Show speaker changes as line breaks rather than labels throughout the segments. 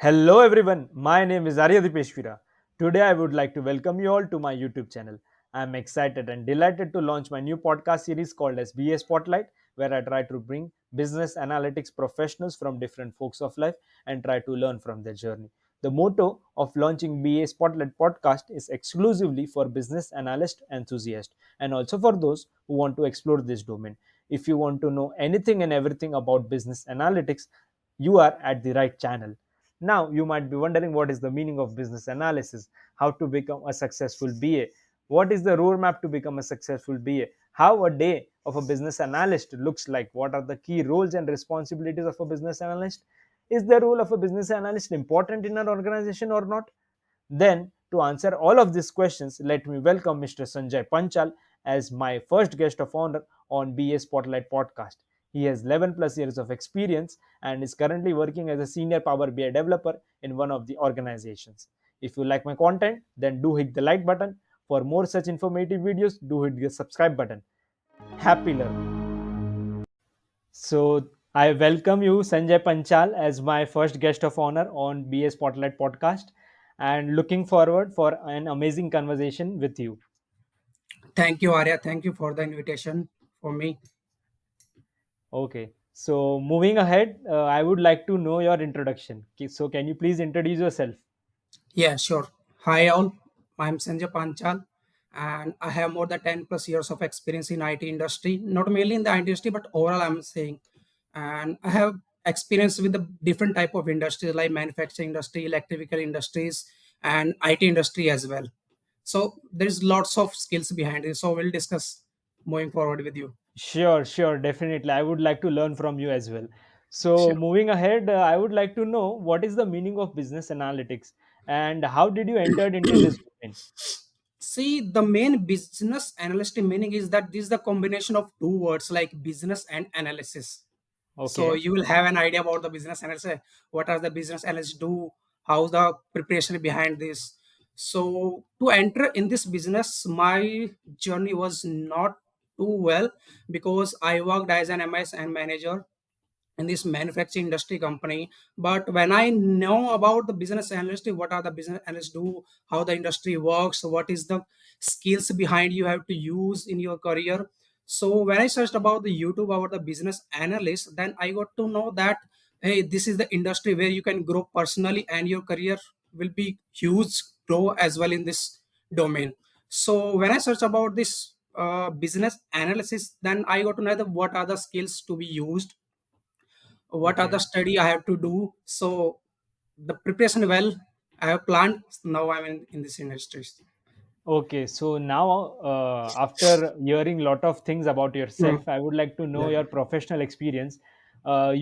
Hello everyone, my name is Arya Dipeshwira. Today I would like to welcome you all to my YouTube channel. I am excited and delighted to launch my new podcast series called as BA Spotlight, where I try to bring business analytics professionals from different folks of life and try to learn from their journey. The motto of launching BA Spotlight podcast is exclusively for business analyst enthusiasts and also for those who want to explore this domain. If you want to know anything and everything about business analytics, you are at the right channel. Now, you might be wondering what is the meaning of business analysis, how to become a successful BA, what is the roadmap to become a successful BA, how a day of a business analyst looks like, what are the key roles and responsibilities of a business analyst, is the role of a business analyst important in an organization or not? Then, to answer all of these questions, let me welcome Mr. Sanjay Panchal as my first guest of honor on BA Spotlight podcast. He has 11 plus years of experience and is currently working as a senior Power BI developer in one of the organizations. If you like my content, then do hit the like button. For more such informative videos, do hit the subscribe button. Happy learning. So, I welcome you, Sanjay Panchal, as my first guest of honor on BA Spotlight podcast and looking forward for an amazing conversation with you.
Thank you, Arya. Thank you for the invitation for me.
Okay. So, moving ahead, I would like to know your introduction. So, can you please introduce yourself?
Yeah, sure. Hi, all. I'm Sanjay Panchal, and I have more than 10 plus years of experience in IT industry. Not mainly in the IT industry, but overall, I'm saying. And I have experience with the different type of industries like manufacturing industry, electrical industries, and IT industry as well. So there's lots of skills behind it. So we'll discuss moving forward with you.
Sure, definitely. I would like to learn from you as well. So,
Sure.
moving ahead, I would like to know what is the meaning of business analytics and how did you enter into this domain?
See, the main business analyst meaning is that this is the combination of two words like business and analysis. So
Okay,
you will have an idea about the business analysis. What are the business analysts do? How's the preparation behind this? So to enter in this business, my journey was not too well because I worked as an MS and manager in this manufacturing industry company. But when I know about the business analyst, what are the business analysts do, how the industry works, what is the skills behind you have to use in your career. So when I searched about the YouTube about the business analyst, then I got to know that hey, this is the industry where you can grow personally and your career will be huge grow as well in this domain. So when I searched about this business analysis, then I got to know that what are the skills to be used, what are the
okay.
study I have to do. So the preparation well I have planned. Now I'm in this industry.
Okay, so now after hearing lot of things about
Hmm.
yourself, I would like to know
Yeah.
your professional experience.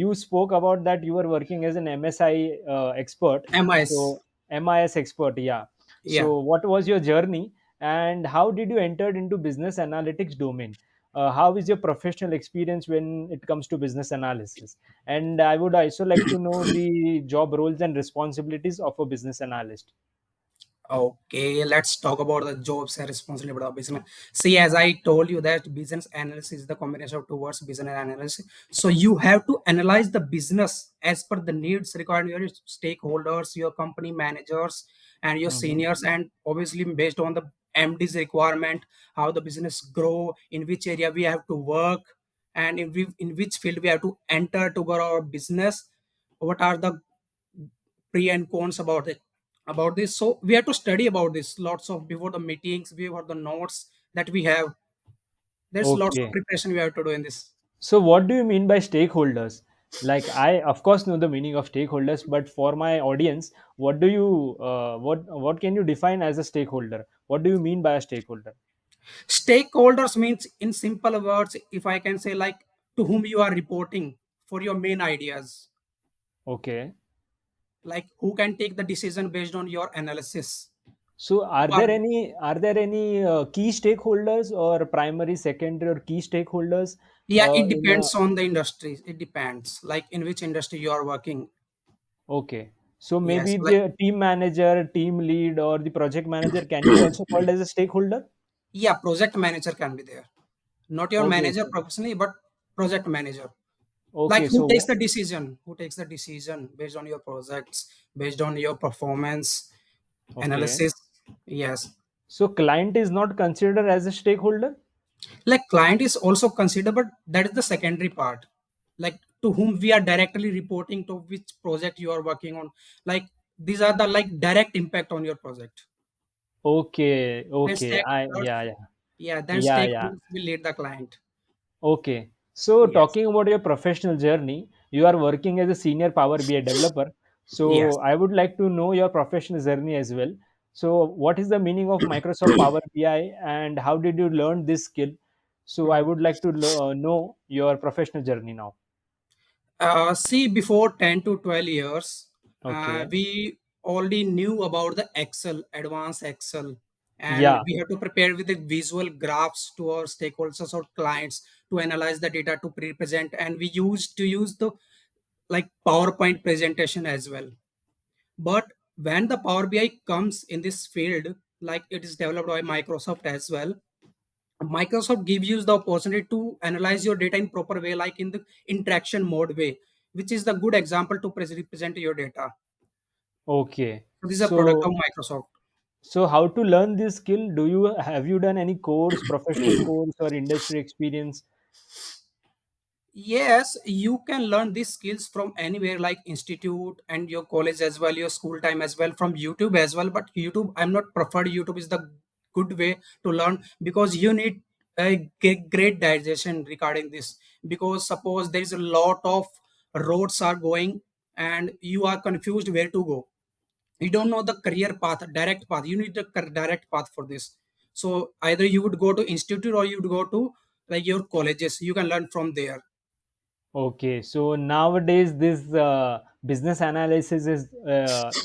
You spoke about that you were working as an MSI expert,
MIS.
so MIS expert, yeah.
Yeah.
So what was your journey and how did you enter into business analytics domain? How is your professional experience when it comes to business analysis? And I would also like to know the job roles and responsibilities of a business analyst.
Okay, let's talk about the jobs and responsibility of business. See, as I told you that business analysis is the combination of two words, business analysis. So you have to analyze the business as per the needs required your stakeholders, your company managers, and your
Mhm.
seniors, and obviously based on the MD's requirement, how the business grow, in which area we have to work, and in which field we have to enter to grow our business. What are the pre and cons about this, so we have to study about this lots of before the meetings, before the notes that we have. There's lots of
Okay.
preparation we have to do in this.
So, what do you mean by stakeholders? Like, I of course know the meaning of stakeholders, but for my audience, what do you what can you define as a stakeholder? What do you mean by a stakeholder?
Stakeholders means in simple words, if I can say, like to whom you are reporting for your main ideas,
Okay.
like who can take the decision based on your analysis.
So,
Who are,
are there any key stakeholders or primary, secondary, or key stakeholders
yeah, it
in a
depends on the industry, it depends like in which industry you are working.
okay? So
Yes,
maybe
like,
the team manager, team lead, or the project manager can be also called as a stakeholder.
yeah, project manager can be there, not your
Okay,
manager
okay.
professionally, but project manager. Like
Okay,
who takes
so
the decision? Who takes the decision based on your projects, based on your performance
okay.
analysis? Yes.
So client is not considered as a stakeholder?
Like client is also considered, but that is the secondary part. Like to whom we are directly reporting, to which project you are working on. Like these are the like direct impact on your project.
Okay,
Then
okay.
stakeholders,
Yeah, yeah.
yeah, then
Yeah, yeah.
stakeholders will lead the client.
Okay. So
Yes.
talking about your professional journey, you are working as a senior Power BI developer.
Yes.
So I would like to know your professional journey as well. So what is the meaning of Microsoft Power BI and how did you learn this skill? So I
Mhm.
would like to know your professional journey now.
See, before 10 to 12 years,
Okay.
we already knew about the Excel, advanced Excel, and
Yeah.
we have to prepare with the visual graphs to our stakeholders or clients to analyze the data to pre-present. And we used to use the like PowerPoint presentation as well. But when the Power BI comes in this field, like it is developed by Microsoft as well, Microsoft gives you the opportunity to analyze your data in proper way, like in the interaction mode way, which is the good example to represent your data.
Okay.
So this is a product of
So
Microsoft.
so how to learn this skill? Do you have you done any course, professional course or industry experience?
Yes, you can learn these skills from anywhere, like institute and your college as well, your school time as well, from YouTube as well. But YouTube, I'm not preferred. YouTube is the good way to learn because you need a great digestion regarding this. Because suppose there is a lot of roads are going and you are confused where to go. You don't know the career path, direct path. You need a direct path for this. So either you would go to institute or you would go to like your colleges. You can learn from there.
Okay, so nowadays this business analysis is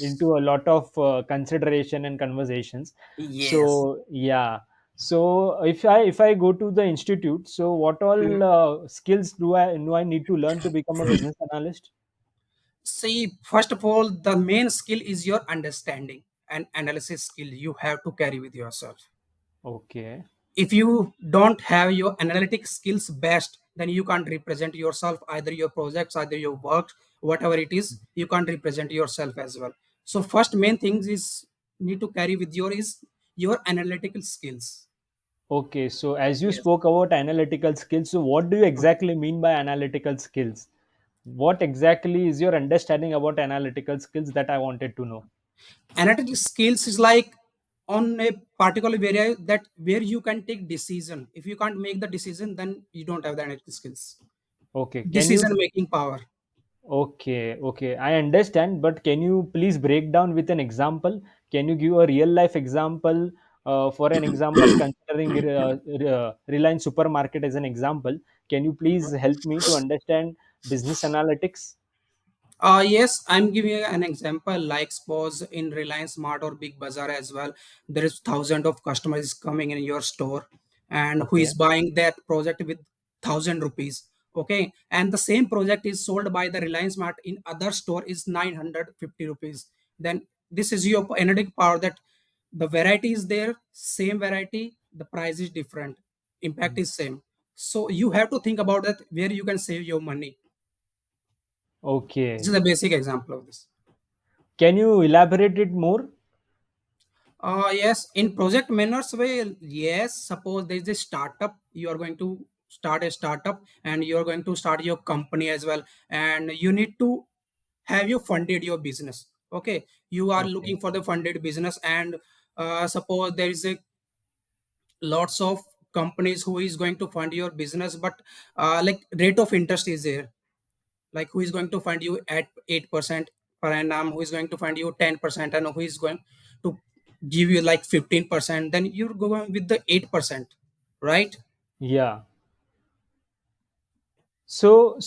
into a lot of consideration and conversations.
Yes.
So yeah, so if I go to the institute, so what all
Mhm.
skills do I need to learn to become a business analyst?
See, first of all, the main skill is your understanding and analysis skill you have to carry with yourself.
Okay,
If you don't have your analytic skills best, then you can't represent yourself, either your projects, either your work, whatever it is, you can't represent yourself as well. So first main things is need to carry with your is your analytical skills.
okay. So as you
Yes.
spoke about analytical skills, so what do you exactly mean by analytical skills? What exactly is your understanding about analytical skills that I wanted to know?
Analytical skills is like on a particular area that where you can take decision. If you can't make the decision, then you don't have the analytical skills,
Okay, can
decision
you
making power.
Okay, okay, I understand, but can you please break down with an example? Can you give a real life example? For an example, considering Reliance Supermarket as an example, can you please help me to understand business analytics?
Yes, I'm giving you an example. Like suppose in Reliance Mart or Big Bazaar as well, there is thousand of customers coming in your store, and who
Okay,
is buying that project with 1,000 rupees. Okay, and the same project is sold by the Reliance Mart in other store is 950 rupees. Then this is your analytic power that the variety is there, same variety, the price is different, impact is same. So you have to think about that where you can save your money. This
okay.
is a basic example of this.
Can you elaborate it more?
Yes, in project manners way, yes. Suppose there is a startup, you are going to start a startup and you are going to start your company as well, and you need to have you funded your business. Okay, you are
Okay,
looking for the funded business, and suppose there is a lots of companies who is going to fund your business, but like rate of interest is there, like who is going to fund you at 8% per annum, who is going to fund you 10%, and who is going to give you like 15%, then you're going with the 8%, right?
yeah. So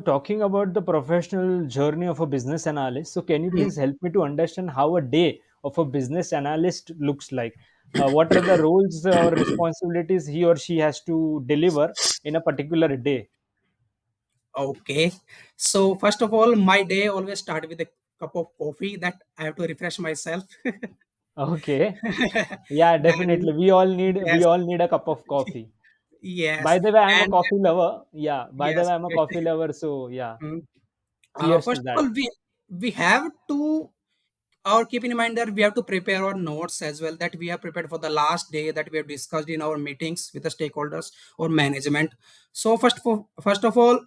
talking about the professional journey of a business analyst, so can you
Hmm.
please help me to understand how a day of a business analyst looks like? What are the roles or responsibilities he or she has to deliver in a particular day?
Okay, so first of all, my day always start with a cup of coffee that I have to refresh myself.
Okay, yeah,
Then
definitely. We all need
yes,
a cup of coffee.
Yes,
By the way, I'm a
and
coffee lover. Yeah, by the
yes,
way, I'm a
great.
coffee lover. So yeah,
Mm.
cheers to
First of
that.
all, we have to, or keep in mind that we have to prepare our notes as well, that we have prepared for the last day, that we have discussed in our meetings with the stakeholders or management. So first of all,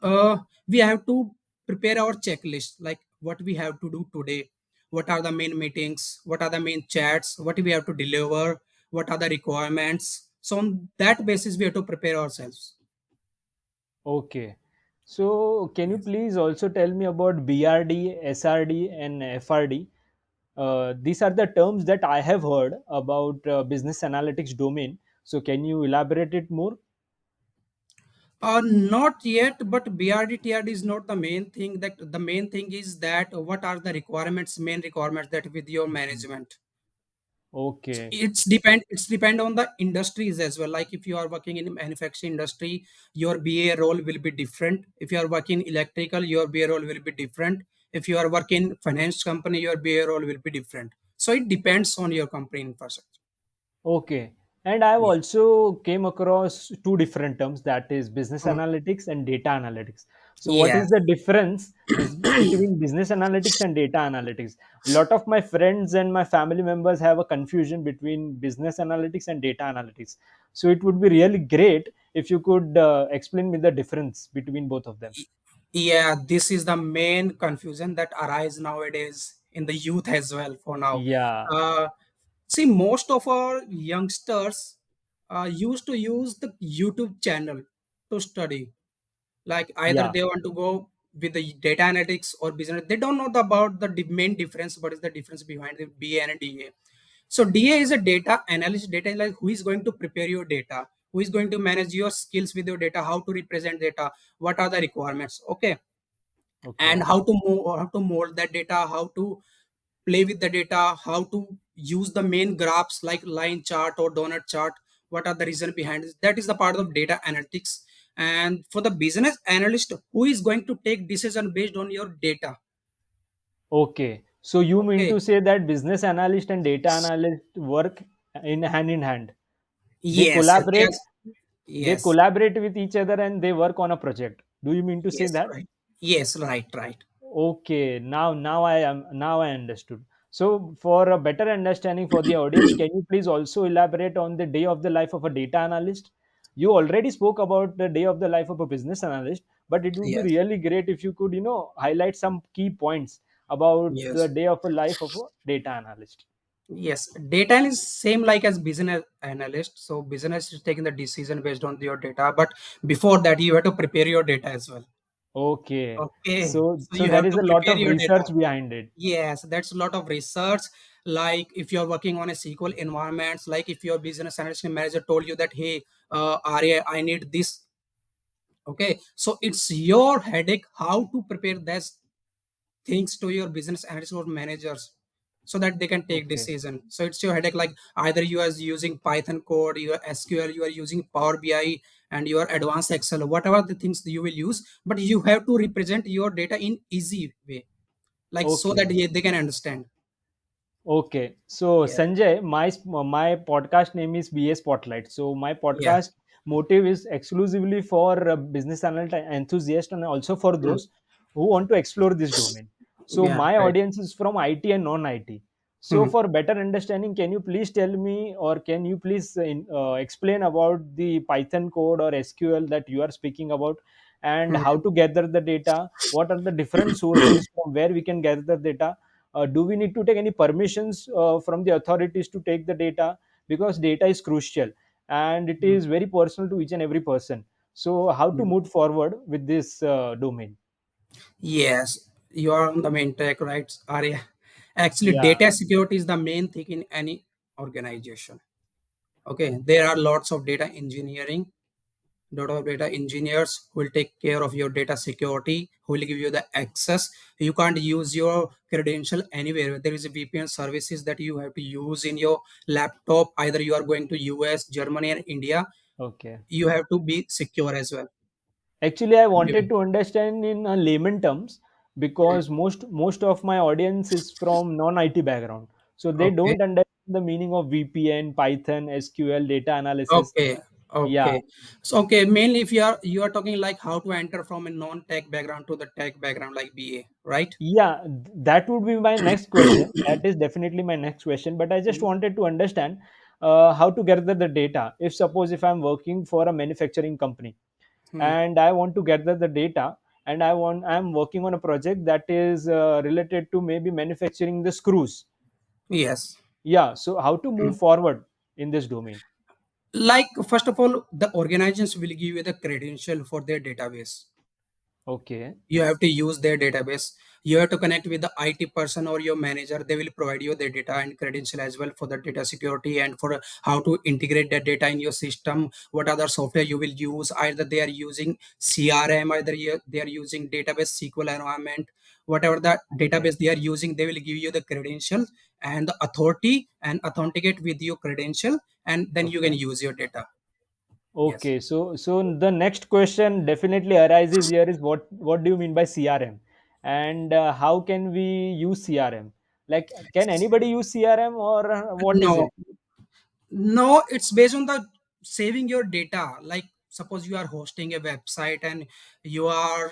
we have to prepare our checklist, like what we have to do today, what are the main meetings, what are the main chats, what we have to deliver, what are the requirements. So on that basis we have to prepare ourselves.
Okay. So can you
Yes.
please also tell me about BRD, SRD, and FRD? These are the terms that I have heard about business analytics domain. So can you elaborate it more?
Not yet, but BRD is not the main thing. That the main thing is that what are the requirements, main requirements that with your management.
Okay.
It's depend on the industries as well. Like if you are working in manufacturing industry, your BA role will be different. If you are working electrical, your BA role will be different. If you are working finance company, your BA role will be different. So it depends on your company infrastructure.
Okay. And I've
Yeah.
also came across two different terms, that is business
Mm.
analytics and data analytics. So what is
Yes.
the difference between business analytics and data analytics? A lot of my friends and my family members have a confusion between business analytics and data analytics. So it would be really great if you could explain me the difference between both of them.
Yeah, this is the main confusion that arise nowadays in the youth as well for now.
Yeah.
uh, See, most of our youngsters used to use the YouTube channel to study. Like either
Yeah.
they want to go with the data analytics or business. They don't know about the main difference. What is the difference behind the BA and DA? So DA is a data analyst, data analyst who is going to prepare your data, who is going to manage your skills with your data, how to represent data, what are the requirements, okay, and
Okay.
how to move, how to mold that data, how to play with the data, how to use the main graphs like line chart or donut chart, what are the reason behind it. That is the part of data analytics. And for the business analyst who is going to take decision based on your data.
Okay. So you mean
Okay.
to say that business analyst and data analyst work in hand? They
Yes,
collaborate,
yes,
they
yes,
collaborate with each other and they work on a project. Do you mean to say
yes,
that?
right. Yes, right, right.
Okay, now I understood. So for a better understanding for the audience, can you please also elaborate on the day of the life of a data analyst? You already spoke about the day of the life of a business analyst, but it would be
Yes,
really great if you could, highlight some key points about the
yes,
day of a life of a data analyst.
yes. Data is same like as business analyst. So business is taking the decision based on your data, but before that you have to prepare your data as well.
Okay.
Okay,
So
so
so
you
there
have
is
to
a lot
prepare
of
your data.
research behind it.
Yes, that's a lot of research. Like if you're working on a SQL environments, like if your business analyst and manager told you that, hey, Arya, I need this. Okay, so it's your headache how to prepare those things to your business analyst or managers so that they can take
Okay.
decision. So it's your headache. Like either you are using Python code, your SQL, you are using Power BI, and your advanced Excel, whatever the things you will use. But you have to represent your data in easy way, like so that
Okay.
they can understand.
Okay, so
Yes.
Sanjay, my podcast name is BA Spotlight. So my
Yeah.
podcast motive is exclusively for business analyst enthusiasts and also for
Mm.
those who want to explore this domain. So
Yeah.
my
Right.
audience is from IT and non-IT. So
Mhm.
for better understanding, can you please tell me, or can you please explain about the Python code or SQL that you are speaking about, and
Mhm.
how to gather the data? What are the different sources from where we can gather the data? Do we need to take any permissions from the authorities to take the data, because data is crucial and it
Mhm.
is very personal to each and every person? So how to
Mhm.
move forward with this domain?
Yes, you are on the main track, right, Arya? Actually,
Yeah.
data security is the main thing in any organization. Okay, there are lots of data engineering, lot of data engineers who will take care of your data security, who will give you the access. You can't use your credential anywhere. There is a VPN services that you have to use in your laptop. Either you are going to US, Germany, and India.
Okay.
You have to be secure as well.
Actually, I wanted
Maybe.
to understand in layman terms, because most of my audience is from non-IT background, so they
Okay.
don't understand the meaning of VPN, Python, SQL, data analysis.
Okay.
Yeah,
Okay. So okay, mainly if you are talking like how to enter from a non-tech background to the tech background like BA, right?
yeah, that would be my next question. That is definitely my next question. But I just
Mhm.
wanted to understand how to gather the data. If suppose if I'm working for a manufacturing company
Hmm.
and I want to gather the data, and I'm working on a project that is related to maybe manufacturing the screws.
Yes.
Yeah, so how to
Hmm.
move forward in this domain?
Like first of all, the organizations will give you the credential for their database.
Okay,
You have to use their database. You have to connect with the IT person or your manager. They will provide you their data and credential as well for the data security and for how to integrate that data in your system. What other software you will use? Either they are using CRM, either they are using database SQL environment. Whatever the
okay,
database they are using, they will give you the credential and the authority and authenticate with your credential, and then you can
okay.
use your data. Yes.
Okay, so the next question definitely arises here is what do you mean by CRM, and how can we use CRM? Like, can anybody use CRM, or what is
No,
it?
no, it's based on the saving your data. Like suppose you are hosting a website and you are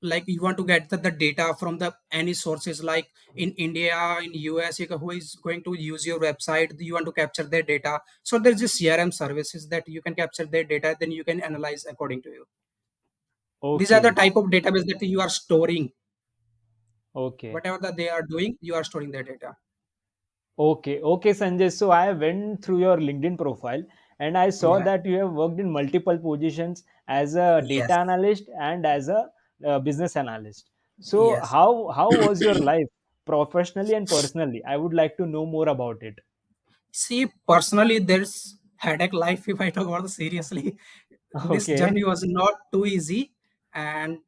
like you want to get the data from the any sources like in India, in US, who is going to use your website, you want to capture their data. So there's just CRM services that you can capture their data, then you can analyze according to you. These are the
Okay,
type of database that you are storing.
okay,
Whatever that they are doing, you are storing their data.
okay, Sanjay. So I went through your LinkedIn profile and I saw
Yeah.
that you have worked in multiple positions as a data
Yes.
analyst and as a business analyst. So
Yes.
how was your life professionally and personally? I would like to know more about it.
See, personally, there's headache life if I talk about it seriously. This
Okay.
journey was not too easy. And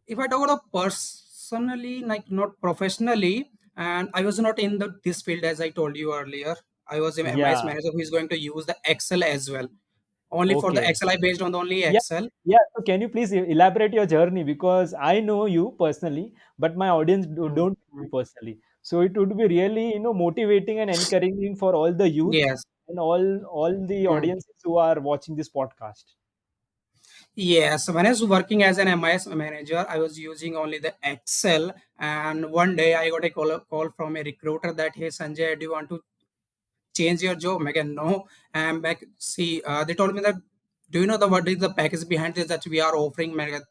if I talk about personally, like not professionally, and I was not in this field as I told you earlier. I was an MIS
Yeah.
manager who is going to use the Excel as well. Only for the
Okay.
Excel, I based on the only
Yeah.
Excel.
Yeah. So can you please elaborate your journey, because I know you personally, but my audience
Mm,
don't know
mm,
you personally. So it would be really, motivating and encouraging for all the youth
yes.
and all the
Mm.
audiences who are watching this podcast.
Yes, when I was working as an MIS manager, I was using only the Excel. And one day I got a call from a recruiter that, hey, Sanjay, do you want to change your job? Megan, no. And back, see, they told me that, do you know what is the package behind this that we are offering? Megan,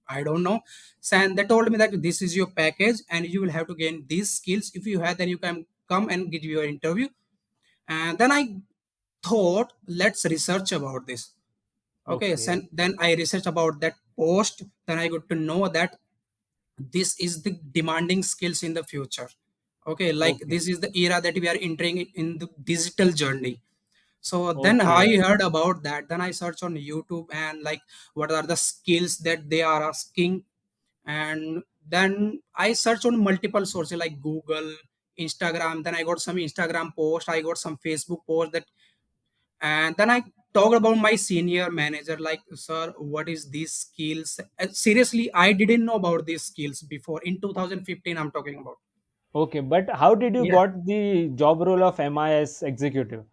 I don't know. So, and they told me that this is your package and you will have to gain these skills. If you have, then you can come and give your interview. And then I thought, let's research about this. Okay, so
Okay.
then I researched about that post. Then I got to know that this is the demanding skills in the future. Okay, like
Okay.
this is the era that we are entering in the digital journey. So then I
Okay.
heard about that. Then I searched on YouTube and like what are the skills that they are asking. And then I searched on multiple sources like Google, Instagram. Then I got some Instagram post. I got some Facebook post that, and then I talked about my senior manager like, sir, what is these skills? Seriously, I didn't know about these skills before in 2015. I'm talking about.
Okay, but how did you
Yeah.
got the job role of MIS executive?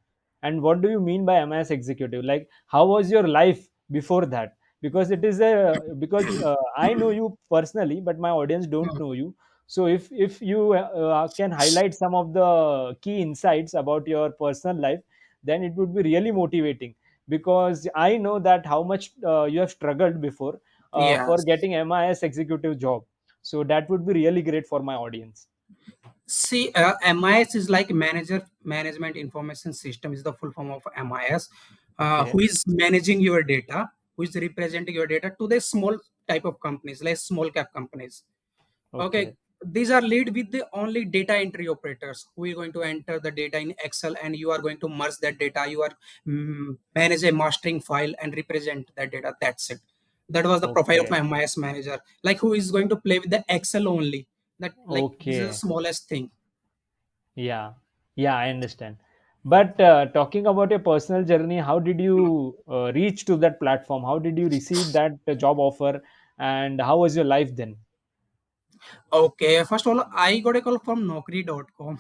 And what do you mean by MIS executive? Like, how was your life before that? Because it is a because I know you personally, but my audience don't
Hmm.
know you. So if you can highlight some of the key insights about your personal life, then it would be really motivating. Because I know that how much you have struggled before for
Yes.
getting MIS executive job. So that would be really great for my audience.
See, MIS is like management information system is the full form of MIS,
Okay.
who is managing your data, who is representing your data to the small type of companies, like small cap companies. Okay,
Okay.
these are lead with the only data entry operators who are going to enter the data in Excel, and you are going to merge that data. You are manage a mastering file and represent that data. That's it. That was the profile of
Okay.
my MIS manager, like who is going to play with the Excel only. That like this is the
Okay.
smallest thing.
Yeah. Yeah, I understand. But talking about your personal journey, how did you reach to that platform? How did you receive that job offer? And how was your life then?
Okay, first of all, I got a call from Naukri.com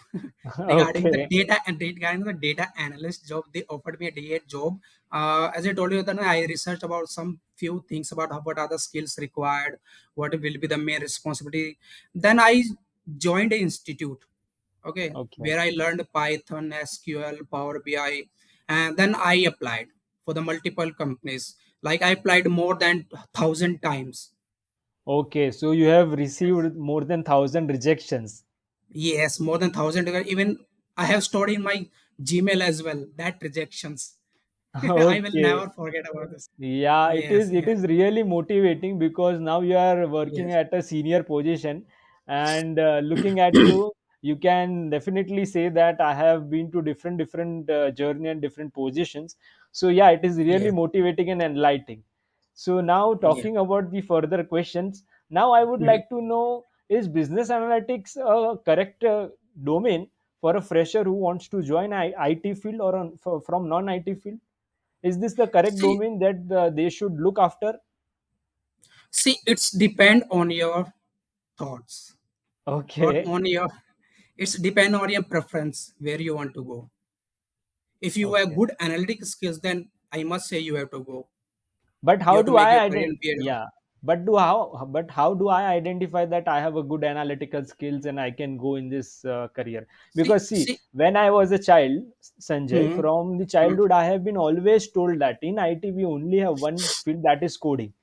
regarding the
Okay.
data analyst job. They offered me a DA job. As I told you, then I researched about some few things about what are the skills required, what will be the main responsibility. Then I joined an institute, okay,
Okay.
where I learned Python, SQL, Power BI, and then I applied for the multiple companies. Like I applied more than 1,000 times.
Okay. So you have received more than 1,000 rejections.
Yes, more than 1,000. Even I have stored in my Gmail as well that rejections. I will
Okay.
never forget about this.
Yeah, it
Yes,
is. It
yes,
is really motivating because now you are working
yes,
at a senior position, and looking at you, you can definitely say that I have been to different journey and different positions. So yeah, it is really
yes,
motivating and enlightening. So now
yes.
talking about the further questions, now I would
Mhm.
like to know, is business analytics a correct domain for a fresher who wants to join IT field or from non-IT field? Is this the correct
See,
domain that they should look after?
see, it's depend on your thoughts, or
Okay.
on your. It's depend on your preference where you want to go. If you have
Okay.
good analytic skills, then I must say you have to go.
But
You
how
have to
do
make
I
your career in
identify?
BA.
Yeah. But how do I identify that I have a good analytical skills and I can go in this career?
See,
Because see,
see.
when I was a child, Sanjay,
Hmm.
from the
Hmm.
childhood, I have been always told that in IT we only have one field, that is coding.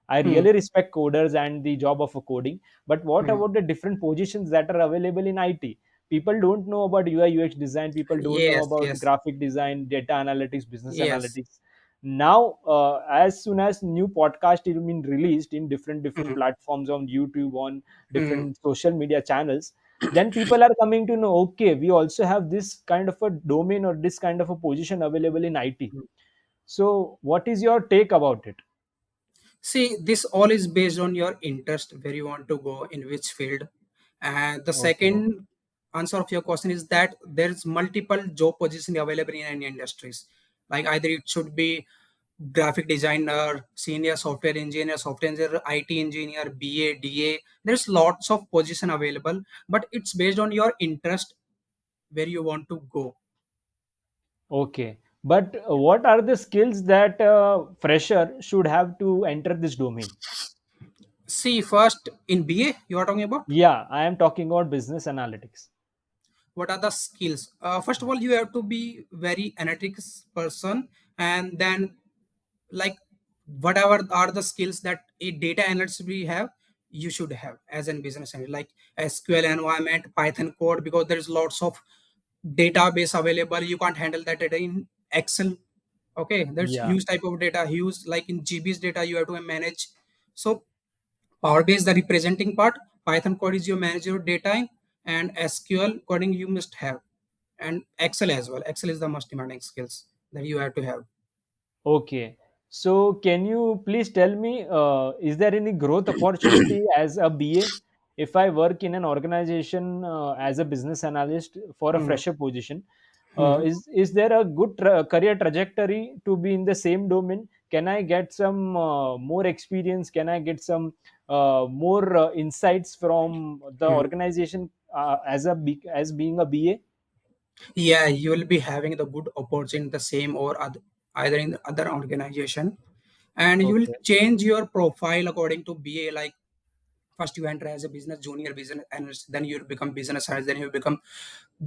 I
Hmm.
really respect coders and the job of a coding. But what
Hmm.
about the different positions that are available in IT? People don't know about UI UX design. People don't know
Yes,
about
yes,
graphic design, data analytics, business
yes.
analytics. Now, as soon as new podcast is been released in different
Hmm.
platforms on YouTube, on
Hmm.
different social media channels, then people are coming to know. Okay, we also have this kind of a domain or this kind of a position available in IT. So, what is your take about it?
See, this all is based on your interest, where you want to go, in which field. And the
Okay.
second answer of your question is that there's multiple job positions available in any industries. Like either it should be graphic designer, senior software engineer, IT engineer, BA, DA. There's lots of position available, but it's based on your interest where you want to go.
Okay. But what are the skills that a fresher should have to enter this domain?
See, first in BA, you are talking about.
Yeah, I am talking about business analytics.
What are the skills? First of all, you have to be very analytics person, and then like whatever are the skills that a data analyst we have, you should have as a business analyst, like SQL environment, Python code, because there is lots of database available. You can't handle that data in Excel. Okay, there's
Yeah.
huge type of data, huge like in GB's data you have to manage. So Power BI is the representing part. Python code is your manager data, and SQL coding you must have, and Excel as well. Excel is the most demanding skills that you have to have.
Okay. So can you please tell me, is there any growth opportunity as a BA? If I work in an organization as a business analyst for a
Hmm.
fresher position,
Hmm.
is there a good career trajectory to be in the same domain? Can I get some more experience? Can I get some more insights from the
Hmm.
organization as being a BA?
Yeah, you will be having the good opportunity in the same or either in the other organization, and you will
Okay.
change your profile according to BA. Like first you enter as a business junior business analyst, then you become business analyst, then you become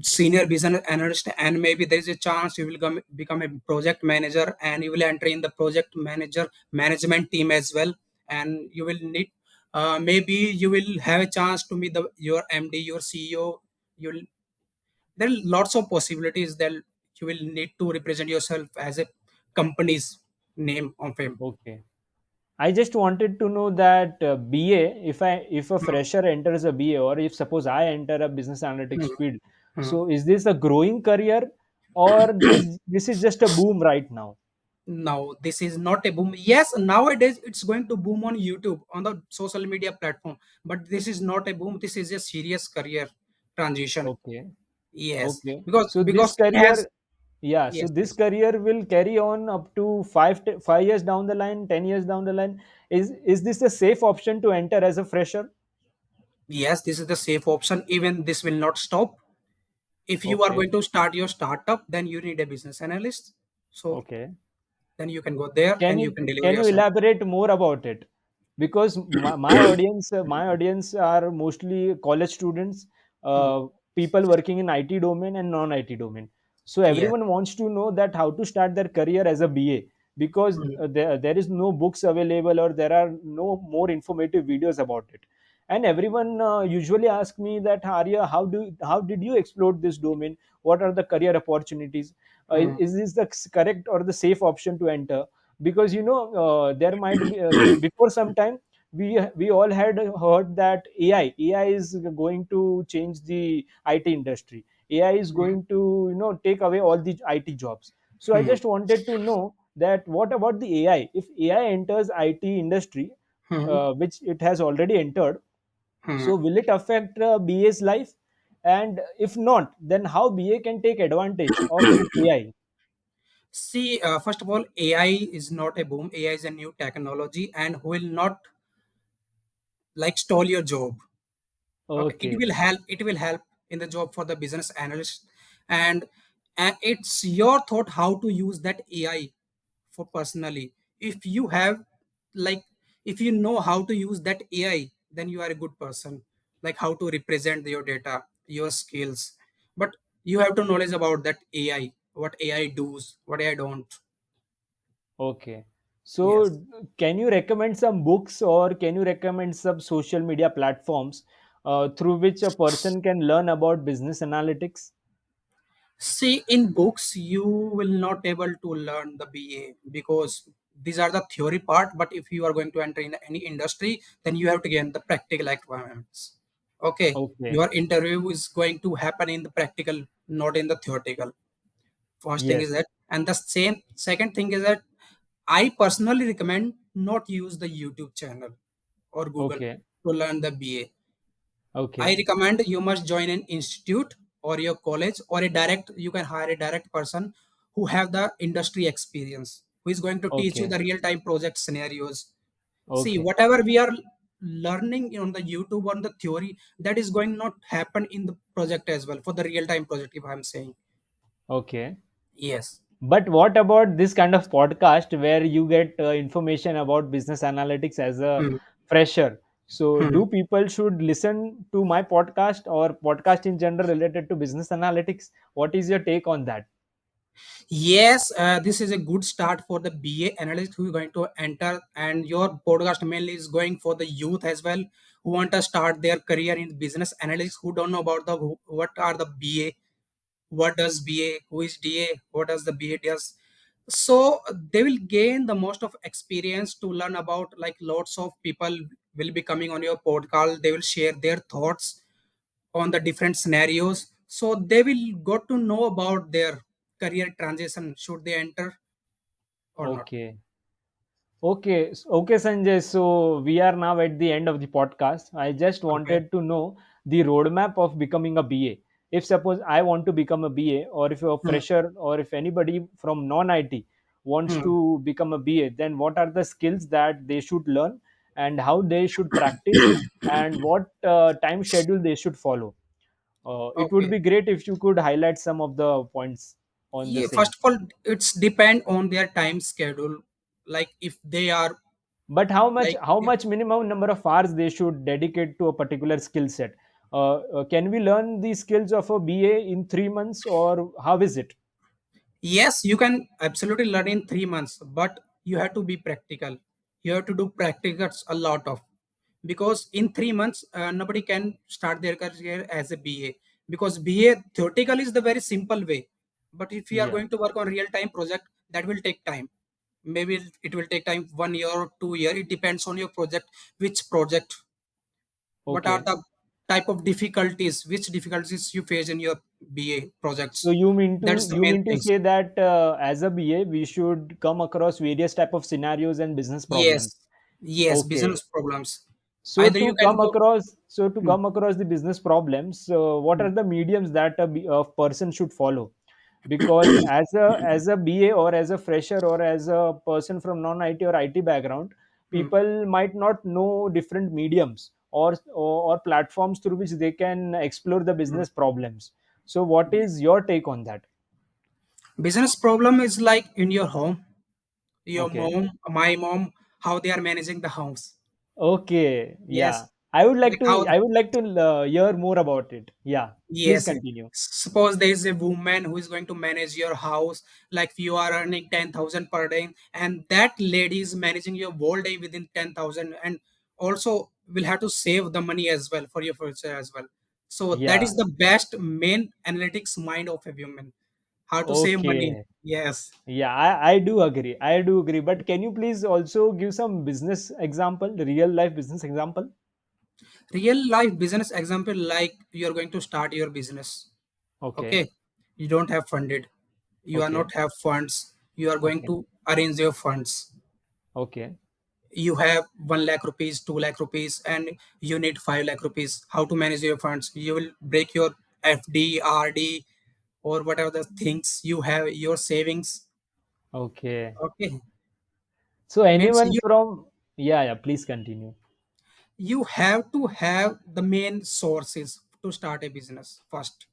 senior business analyst, and maybe there is a chance you will become a project manager, and you will enter in the project manager management team as well. And you will need maybe you will have a chance to meet your MD, your CEO. You'll There are lots of possibilities that you will need to represent yourself as a company's name of him.
Okay. I just wanted to know that BA, if a
Hmm.
fresher enters a BA, or if suppose I enter a business
Hmm.
analytics field,
Hmm.
so is this a growing career, or this is just a boom right now?
No, this is not a boom. Yes, nowadays it's going to boom on YouTube, on the social media platform, but this is not a boom. This is a serious career transition.
Okay,
Yes,
okay.
because
So this
it has.
career, yeah. So
Yes,
this
yes.
career will carry on up to 5 years down the line, 10 years down the line. Is this a safe option to enter as a fresher?
Yes, this is the safe option. Even this will not stop. If you are
Okay.
going to start your startup, then you need a business analyst. So
Okay.
then you can go there
Can
and you
you
can deliver
can
your
you
service.
elaborate more about it? Because my audience are mostly college students,
Hmm.
people working in IT domain and non-IT domain. So
Yes.
everyone wants to know that how to start their career as a BA, because
Hmm.
there is no books available, or there are no more informative videos about it. And everyone usually ask me that, Arya, how did you explore this domain? What are the career opportunities?
Hmm.
Is this the correct or the safe option to enter? Because there might be before some time we all had heard that AI is going to change the IT industry. AI is
Hmm.
going to take away all the IT jobs. So I
Hmm.
just wanted to know that what about the AI? If AI enters IT industry,
Hmm.
which it has already entered,
Hmm.
so will it affect BA's life? And if not, then how BA can take advantage of AI?
See, first of all, AI is not a boom. AI is a new technology and will not like stall your job. Okay, it
Okay.
will help. It will help in the job for the business analyst, and it's your thought how to use that AI for personally. If you have like, if you know how to use that AI, then you are a good person. Like how to represent your data, your skills, but you have to knowledge about that AI, what AI does, what AI don't.
Okay.
Yes.
So, can you recommend some books, or can you recommend some social media platforms through which a person can learn about business analytics?
See, in books, you will not able to learn the BA because these are the theory part. But if you are going to enter in any industry, then you have to gain the practical requirements. Okay,
Okay.
your interview is going to happen in the practical, not in the theoretical. First thing is
Yes.
that, and the same second thing is that I personally recommend not use the YouTube channel or Google
Okay.
to learn the BA. I
Okay.
recommend you must join an institute or your college or a direct, you can hire a direct person who have the industry experience, who is going to teach you
Okay.
the real time project scenarios. See,
Okay.
whatever we are learning on the YouTube on the theory, that is going not happen in the project as well for the real time project, if I'm saying.
Okay.
Yes.
But what about this kind of podcast where you get information about business analytics as a
Hmm.
fresher? So,
Hmm.
do people should listen to my podcast or podcast in general related to business analytics? What is your take on that?
Yes, this is a good start for the BA analyst who is going to enter, and your podcast mainly is going for the youth as well who want to start their career in business analytics, who don't know about the what are the BA, what does BA, who is DA, what does the BA does. So they will gain the most of experience to learn about, like lots of people will be coming on your podcast. They will share their thoughts on the different scenarios, so they will got to know about their career transition, should they enter or not.
Okay. Okay, Sanjay. So we are now at the end of the podcast. I just
Okay.
wanted to know the roadmap of becoming a BA. If suppose I want to become a BA, or if you're a
Hmm.
fresher, or if anybody from non-IT wants
Hmm.
to become a BA, then what are the skills that they should learn, and how they should practice, and what time schedule they should follow? It would
Okay.
be great if you could highlight some of the points on the
Yeah,
same.
first of all, it's depend on their time schedule. Like if they are
But how much
like,
how much minimum number of hours they should dedicate to a particular skill set? Can we learn the skills of a BA in 3 months, or how is it?
yes, you can absolutely learn in 3 months, but you have to be practical. You have to do practicals a lot of, because in 3 months nobody can start their career as a BA, because BA theoretical is the very simple way, but if you are
Yeah.
going to work on real time project, that will take time. Maybe it will take time 1 year or 2 year. It depends on your project, which project, what are
Okay.
the type of difficulties, which difficulties you face in your BA
So
projects.
you mean to
That's the
you
main
mean to
things.
say that as a BA we should come across various type of scenarios and business problems?
Yes, yes,
Okay.
business problems.
So
Either you
to
can
come
go.
across so to
Hmm,
come across the business problems, what
hmm,
are the mediums that a person should follow? Because as a BA, or as a fresher, or as a person from non IT or IT background,
hmm,
people might not know different mediums or platforms through which they can explore the
Mm.
business problems. So what is your take on that?
Business problem is like in your home, your
Okay.
mom, my mom, how they are managing the house.
Okay,
Yes,
yeah. I would like
like
to
how.
I would like to hear more about it. Yeah, please
Yes.
continue.
Suppose there is a woman who is going to manage your house, like you are earning 10,000 per day, and that lady is managing your whole day within 10,000, and also will have to save the money as well for your future as well. So that
Yeah.
is the best main analytics mind of a woman. How to save money.
Okay.
Yes.
Yeah, I do agree. I do agree. But can you please also give some business example, real life business example?
Real life business example, like you are going to start your business.
Okay.
Okay. You don't have funded. You are
Okay.
not have funds. You are going
Okay.
to arrange your funds.
Okay.
You have 1 lakh rupees, 2 lakh rupees, and you need 5 lakh rupees. How to manage your funds? You will break your FD, RD, or whatever the things you have, your savings.
Okay.
Okay.
So
Means
anyone from, yeah, yeah, please continue.
you have to have the main sources to start a business first.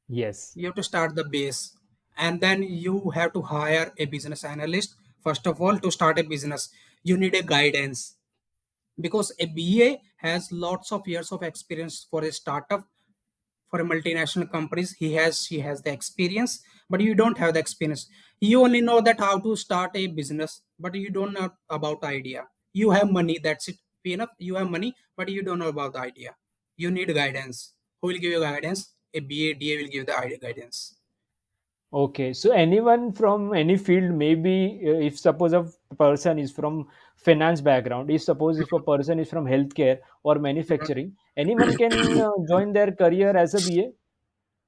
Yes.
You have to start the base, and then you have to hire a business analyst. First of all, to start a business, you need a guidance, because a BA has lots of years of experience. For a startup, for a multinational companies, she has the experience, but you don't have the experience. You only know that how to start a business, but you don't know about the idea. You have money, that's it. Fair enough, you have money, but you don't know about the idea. You need guidance. Who will give you guidance? A BA, DA will give the idea guidance.
Okay, so anyone from any field, maybe if suppose a person is from finance background, if suppose if a person is from healthcare or manufacturing, anyone can join their career as a BA.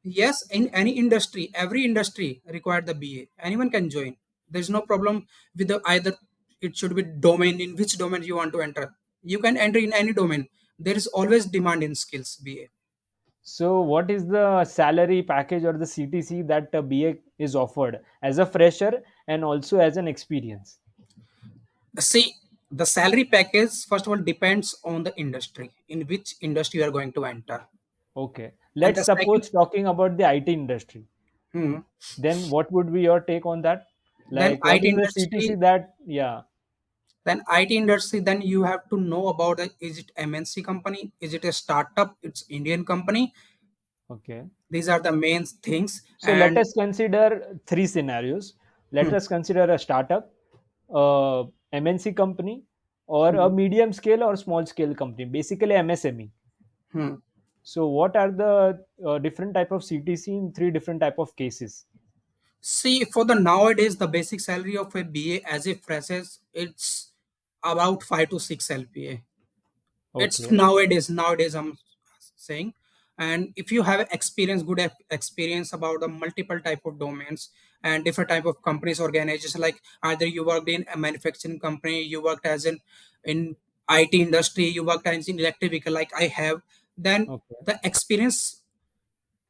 Yes, in any industry, every industry require the BA. Anyone can join. There's no problem with the either. It should be domain, in which domain you want to enter. You can enter in any domain. There is always demand in skills BA.
So, what is the salary package or the CTC that a BA is offered as a fresher and also as an experience?
See, the salary package first of all depends on the industry, in which industry you are going to enter,
Okay,
and
let's
the second.
suppose talking about the IT industry.
Hmm,
Then, what would be your take on that?
then
Like, what
IT
is the CTC
industry,
that, yeah,
then you have to know about the, is it MNC company, is it a startup, it's Indian company.
okay.
These are the main things.
So let
And
us consider three scenarios. Let
hmm,
us consider a startup, a MNC company, or a
hmm,
medium scale or small scale company, basically MSME.
hmm.
So what are the different type of CTC in three different type of cases?
See, for the nowadays, the basic salary of a BA as a freshers, it's about 5 to 6 LPA. It's
Okay,
nowadays I'm saying. And if you have experience, good experience about the multiple type of domains and different type of companies, organizations, like either you worked in a manufacturing company, you worked as in IT industry, you worked as in electric vehicle, like I have, then
okay.
the experience,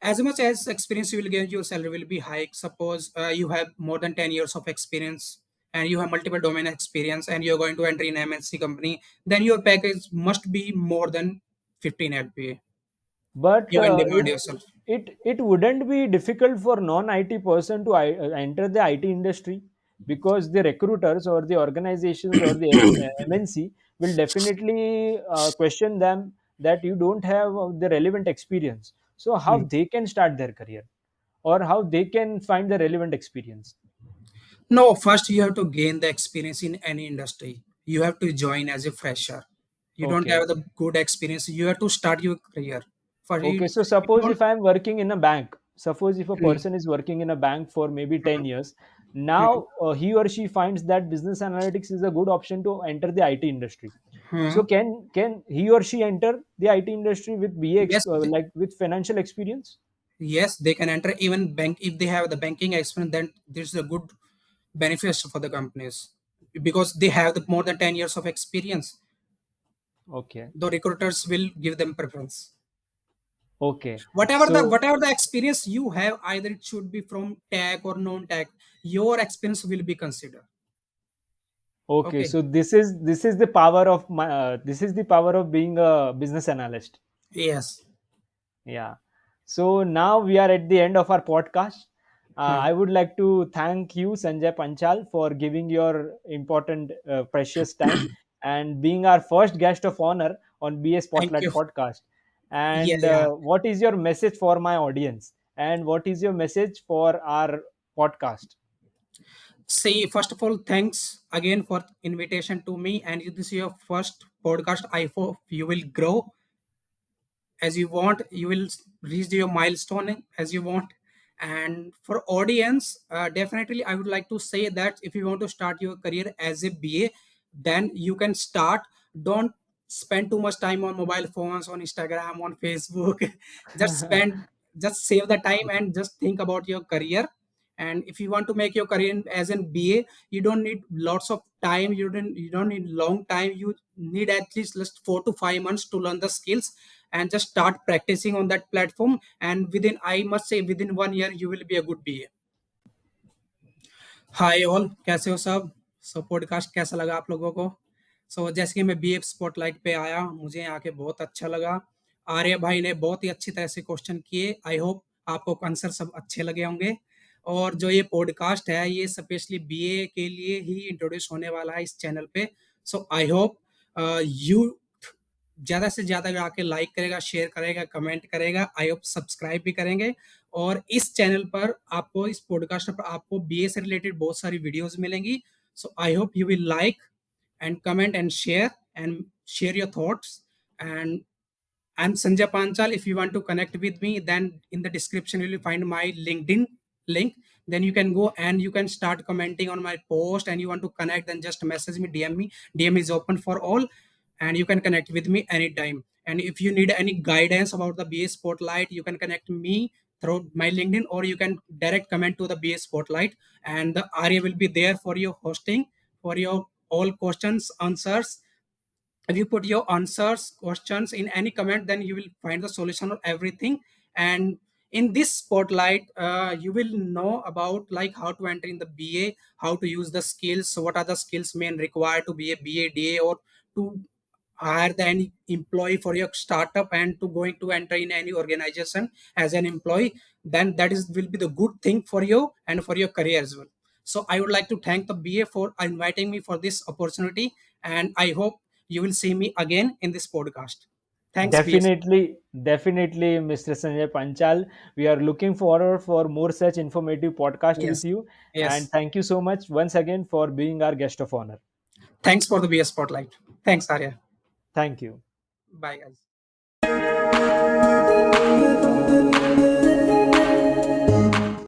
as much as experience you will get, your salary will be high. Suppose you have more than 10 years of experience and you have multiple domain experience and you're going to enter in MNC company, then your package must be more than 15 LPA.
But
You can demand yourself.
it wouldn't be difficult for non-IT person to enter the IT industry, because the recruiters or the organizations or the MNC will definitely question them that you don't have the relevant experience. So how
Hmm.
they can start their career, or how they can find the relevant experience?
No, first you have to gain the experience in any industry. You have to join as a fresher. You don't
Okay.
have the good experience. You have to start your career. For you,
Okay, so
if you
suppose
don't.
if I'm working in a bank, suppose if a
Hmm,
person is working in a bank for maybe 10 years,
hmm,
now he or she finds that business analytics is a good option to enter the IT industry.
hmm.
So can he or she enter the IT industry with
Yes,
like with financial experience?
yes, they can enter even bank if they have the banking experience. Then there's a good benefits for the companies, because they have the more than 10 years of experience.
Okay.
The recruiters will give them preference.
Okay. So
Whatever the experience you have, either it should be from tech or non-tech, your experience will be considered.
Okay,
Okay.
so this is the power of this is the power of being a business analyst.
Yes.
Yeah. So now we are at the end of our podcast.
Hmm.
I would like to thank you, Sanjay Panchal, for giving your important, precious time and being our first guest of honor on BA
Thank you.
Spotlight podcast.
Yeah,
And
yeah.
what is your message for my audience? And what is your message for our podcast?
See, first of all, thanks again for invitation to me. And this is your first podcast. I hope you will grow as you want, you will reach your milestone as you want. And for audience, definitely I would like to say that if you want to start your career as a BA, then you can start. Don't spend too much time on mobile phones, on Instagram, on Facebook. just spend just save the time and just think about your career. And if you want to make your career as an BA, you don't need lots of time, you don't need long time, you need at least just 4 to 5 months to learn the skills and just start practicing on that platform. And within, I must say, within 1 year you will be a good BA. Hi all, कैसे हो सब? So podcast कैसा लगा आप लोगों को? जैसे कि मैं बीएफ स्पॉटलाइट पे आया, मुझे यहाँ के बहुत अच्छा लगा। आर्य भाई ने बहुत ही अच्छी तरह से क्वेश्चन किए। आई होप आपको आंसर सब अच्छे लगे होंगे। और जो ये पॉडकास्ट है, ये स्पेशली बीए के लिए ही इंट्रोड्यूस होने वाला है इस चैनल पे। सो आई होप यू ज़्यादा से ज़्यादा आके लाइक करेगा, शेयर करेगा, कमेंट करेगा। आई होप सब्सक्राइब भी करेंगे। और इस चैनल पर आपको, इस पॉडकास्ट पर आपको बीए से रिलेटेड बहुत सारी वीडियोस मिलेंगी। So I hope you will like and comment and share your thoughts. And I'm Sanjay Panchal. If you want to connect with me, then in the description you will find my LinkedIn link. Then you can go and you can start commenting on my post. And you want to connect, then just message me, DM me. DM is open for all, and you can connect with me anytime. And if you need any guidance about the BA Spotlight, you can connect me through my LinkedIn, or you can direct comment to the BA Spotlight, and the area will be there for your hosting, for your all questions, answers. If you put your answers, questions in any comment, then you will find the solution of everything. And in this spotlight, you will know about like how to enter in the BA, how to use the skills. So what are the skills main required to be a BA, DA, or to hire the any employee for your startup, and to going to enter in any organization as an employee. Then that is will be the good thing for you and for your career as well. So I would like to thank the BA for inviting me for this opportunity, and I hope you will see me again in this podcast. Thanks, BS.
Definitely, Mr. Sanjay Panchal. We are looking forward for more such informative podcast with
Yes,
you. And
yes.
thank you so much once again for being our guest of honor.
Thanks for the BS spotlight. Thanks, Arya.
Thank you.
Bye, guys.